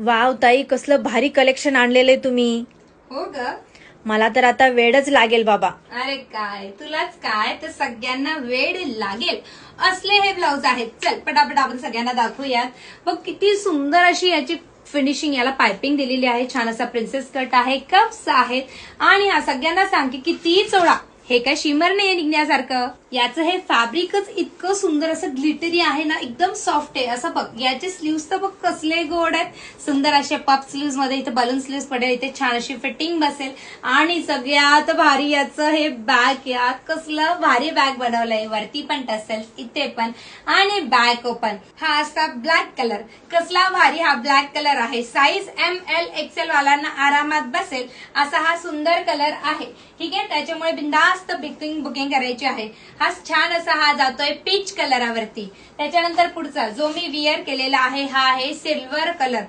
Wow ताई, कसलं भारी कलेक्शन आणलेलं आहे तुम्ही. हो ग. मला तर आता वेळच लागेल बाबा. अरे काय तुलाच काय तर सगळ्यांना वेळ लागेल असले हे ब्लाऊज आहेत. चल पटापट आपण सगळ्यांना दाखवूयात. बघ किती सुंदर अशी याची फिनिशिंग, याला पायपिंग दिलेली आहे. छान असा प्रिन्सेस कट आहे, कप्स आहेत आणि हा सगळ्यांना सांग की किती चोळा. हे काय शिमर नाही निघण्यासारखं. याचं हे फॅब्रिकच इतकं सुंदर असं ग्लिटरी आहे ना, एकदम सॉफ्ट आहे. असं बघ याचे स्लीव्स तर बघ कसले गोड आहेत. सुंदर असे पफ स्लीव्स मध्ये इथे बलून स्लीव्स पडेल, इथे छान अशी फिटिंग बसेल. आणि सगळ्यात भारी याचं हे बॅग, यात कसलं भारी बॅग बनवलंय. वरती पण टसेल, इथे पण आणि बॅक ओपन. हा असा ब्लॅक कलर, कसला भारी हा ब्लॅक कलर आहे. साईज ML XL वाल्यांना आरामात बसेल असा हा सुंदर कलर आहे. ठीक आहे, त्याच्यामुळे बिंदास्त बुकिंग करायची आहे. हा छान असा हा जातोय पीच कलरावरती. त्याच्यानंतर पुढचा जो मी विअर केलेला आहे हा आहे सिल्वर कलर.